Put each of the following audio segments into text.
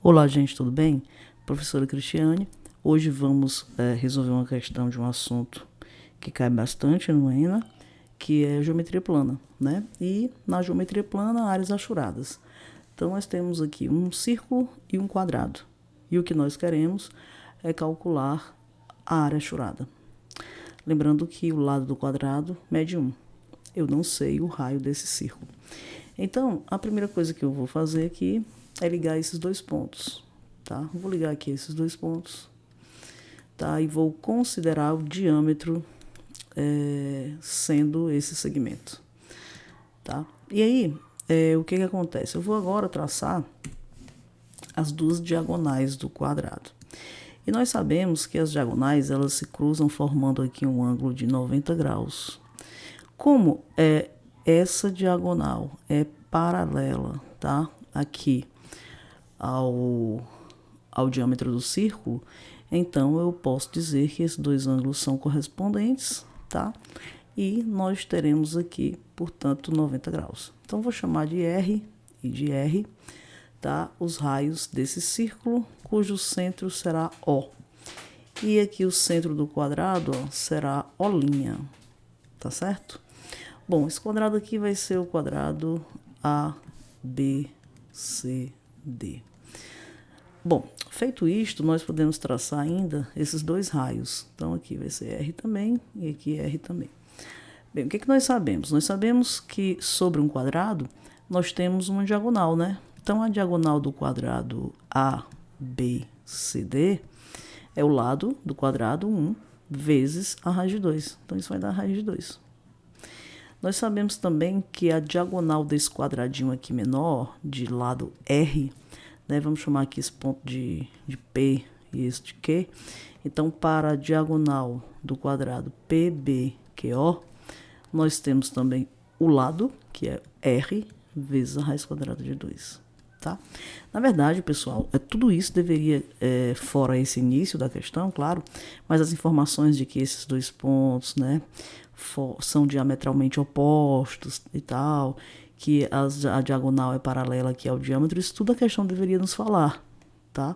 Olá, gente, tudo bem? Professora Cristiane. Hoje vamos resolver uma questão de um assunto que cai bastante no ENA, que é geometria plana, né? E na geometria plana, áreas achuradas. Então, nós temos aqui um círculo e um quadrado. E o que nós queremos é calcular a área achurada. Lembrando que o lado do quadrado mede 1. Eu não sei o raio desse círculo. Então, a primeira coisa que eu vou fazer aqui é ligar esses dois pontos, tá? Vou ligar aqui esses dois pontos, tá? E vou considerar o diâmetro sendo esse segmento, tá? E aí, o que acontece? Eu vou agora traçar as duas diagonais do quadrado. E nós sabemos que as diagonais, elas se cruzam formando aqui um ângulo de 90 graus. Como essa diagonal é paralela, tá? Aqui ao diâmetro do círculo, então eu posso dizer que esses dois ângulos são correspondentes, tá? E nós teremos aqui, portanto, 90 graus. Então, vou chamar de R e de R, tá? Os raios desse círculo, cujo centro será O. E aqui o centro do quadrado, ó, será O', tá certo? Bom, esse quadrado aqui vai ser o quadrado ABCD. Bom, feito isto, nós podemos traçar ainda esses dois raios. Então, aqui vai ser R também e aqui R também. Bem, o que nós sabemos? Nós sabemos que sobre um quadrado, nós temos uma diagonal, né? Então, a diagonal do quadrado ABCD é o lado do quadrado 1 vezes a raiz de 2. Então, isso vai dar a raiz de 2. Nós sabemos também que a diagonal desse quadradinho aqui menor, de lado R, né, vamos chamar aqui esse ponto de P e esse de Q. Então, para a diagonal do quadrado PBQO, nós temos também o lado, que é R, vezes a raiz quadrada de 2. Tá? Na verdade, pessoal, tudo isso deveria, fora esse início da questão, claro, mas as informações de que esses dois pontos, né, são diametralmente opostos e tal, que a diagonal é paralela aqui ao diâmetro, isso tudo a questão deveria nos falar, tá?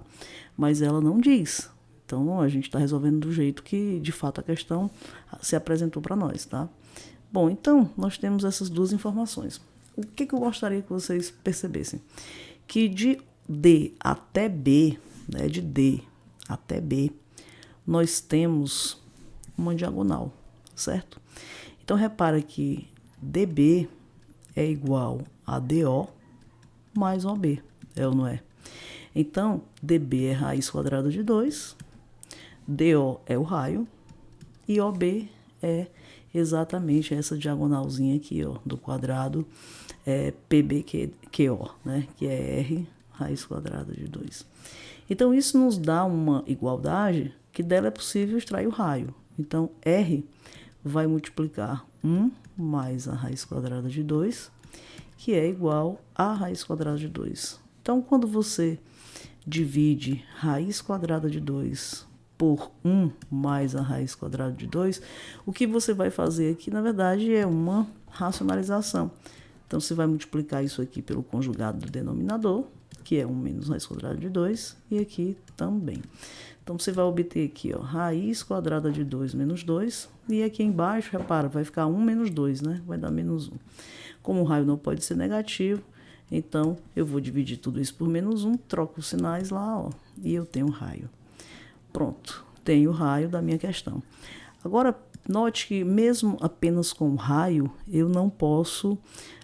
Mas ela não diz. Então, a gente está resolvendo do jeito que, de fato, a questão se apresentou para nós, tá? Bom, então, nós temos essas duas informações. O que eu gostaria que vocês percebessem? Que de D até B, né, de D até B, nós temos uma diagonal, certo? Então, repara que DB é igual a DO mais OB, é ou não é? Então, DB é raiz quadrada de 2, DO é o raio, e OB é exatamente essa diagonalzinha aqui, ó, do quadrado PBQO, né, que é R raiz quadrada de 2. Então, isso nos dá uma igualdade que dela é possível extrair o raio. Então, R vai multiplicar 1 mais a raiz quadrada de 2, que é igual a raiz quadrada de 2. Então, quando você divide raiz quadrada de 2 por 1 mais a raiz quadrada de 2, o que você vai fazer aqui, na verdade, é uma racionalização. Então, você vai multiplicar isso aqui pelo conjugado do denominador, que é 1 menos raiz quadrada de 2, e aqui também. Então, você vai obter aqui, ó, raiz quadrada de 2 menos 2, e aqui embaixo, repara, vai ficar 1 menos 2, né? Vai dar menos 1. Como o raio não pode ser negativo, então, eu vou dividir tudo isso por menos 1, troco os sinais lá, ó, e eu tenho raio. Pronto, tenho o raio da minha questão. Agora, note que mesmo apenas com o raio, eu não posso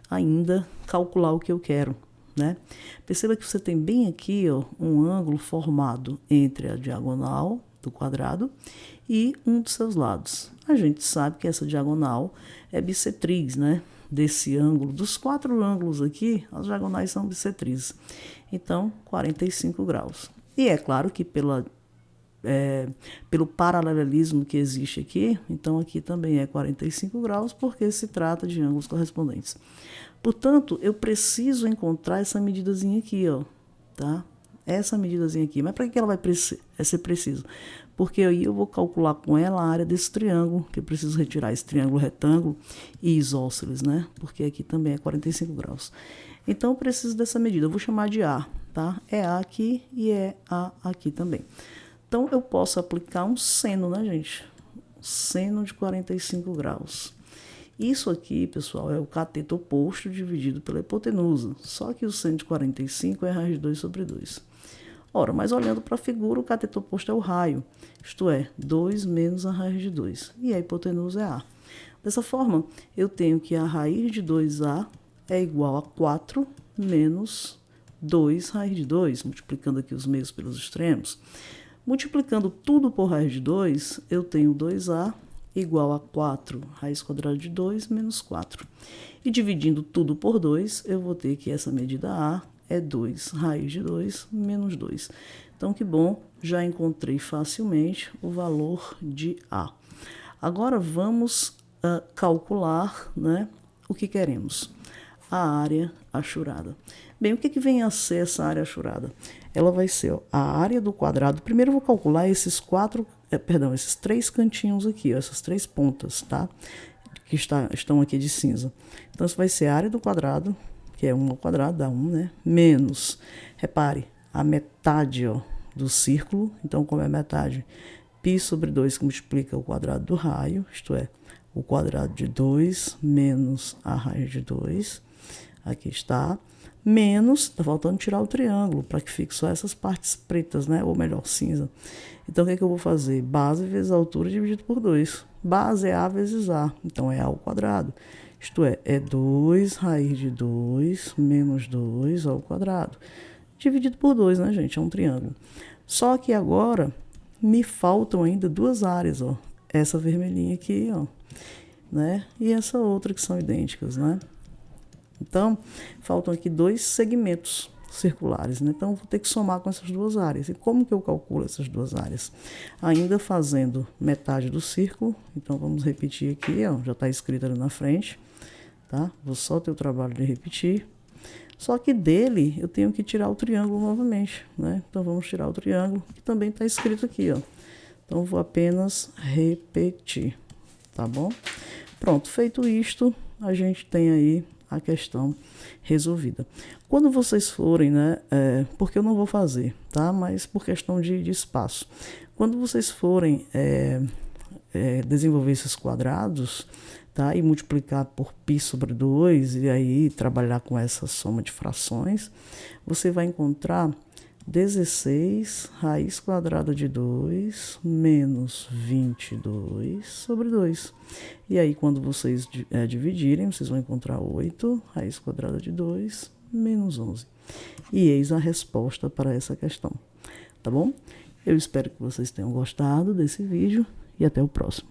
ainda calcular o que eu quero, né? Perceba que você tem bem aqui, ó, um ângulo formado entre a diagonal do quadrado e um dos seus lados. A gente sabe que essa diagonal é bissetriz, né? Desse ângulo, dos 4 ângulos aqui, as diagonais são bissetrizes. Então, 45 graus. E é claro que pelo paralelismo que existe aqui, então aqui também é 45 graus, porque se trata de ângulos correspondentes. Portanto, eu preciso encontrar essa medidazinha aqui, ó, tá? Essa medidazinha aqui. Mas para que ela vai ser preciso? Porque aí eu vou calcular com ela a área desse triângulo, que eu preciso retirar esse triângulo retângulo e isósceles, né? Porque aqui também é 45 graus. Então, eu preciso dessa medida. Eu vou chamar de A, tá? É A aqui e é A aqui também. Então, eu posso aplicar um seno, né, gente? Seno de 45 graus. Isso aqui, pessoal, é o cateto oposto dividido pela hipotenusa. Só que o seno de 45 é raiz de 2 sobre 2. Ora, mas olhando para a figura, o cateto oposto é o raio. Isto é, 2 menos a raiz de 2. E a hipotenusa é A. Dessa forma, eu tenho que a raiz de 2A é igual a 4 menos 2 raiz de 2, multiplicando aqui os meios pelos extremos. Multiplicando tudo por raiz de 2, eu tenho 2A igual a 4 raiz quadrada de 2 menos 4. E dividindo tudo por 2, eu vou ter que essa medida A é 2 raiz de 2 menos 2. Então, que bom, já encontrei facilmente o valor de A. Agora, vamos calcular, né, o que queremos. A área achurada. Bem, o que vem a ser essa área achurada? Ela vai ser a área do quadrado. Primeiro eu vou calcular esses esses 3 cantinhos aqui, ó, essas 3 pontas, tá? Que estão aqui de cinza. Então, isso vai ser a área do quadrado, que é 1 ao quadrado, dá 1, né? Menos, repare, a metade, ó, do círculo. Então, como é metade, π sobre 2 que multiplica o quadrado do raio, isto é, o quadrado de 2 menos a raiz de 2. Aqui está. Menos, tá faltando tirar o triângulo, para que fique só essas partes pretas, né? Ou melhor, cinza. Então, o que eu vou fazer? Base vezes altura dividido por 2. Base é A vezes A, então é A ao quadrado. Isto é 2 raiz de 2 menos 2 ao quadrado. Dividido por 2, né, gente? É um triângulo. Só que agora, me faltam ainda 2 áreas, ó. Essa vermelhinha aqui, ó, né? E essa outra que são idênticas, né? Então, faltam aqui 2 segmentos circulares, né? Então, vou ter que somar com essas 2 áreas. E como que eu calculo essas 2 áreas? Ainda fazendo metade do círculo. Então, vamos repetir aqui, ó, já está escrito ali na frente, tá? Vou só ter o trabalho de repetir. Só que dele, eu tenho que tirar o triângulo novamente, né? Então, vamos tirar o triângulo, que também está escrito aqui, ó. Então, vou apenas repetir, tá bom? Pronto, feito isto, a gente tem aí a questão resolvida. Quando vocês forem, né, porque eu não vou fazer, tá? Mas por questão de espaço. Quando vocês forem desenvolver esses quadrados, tá? E multiplicar por π sobre 2, e aí trabalhar com essa soma de frações, você vai encontrar 16 raiz quadrada de 2 menos 22 sobre 2. E aí, quando vocês dividirem, vocês vão encontrar 8 raiz quadrada de 2 menos 11. E eis a resposta para essa questão. Tá bom? Eu espero que vocês tenham gostado desse vídeo e até o próximo.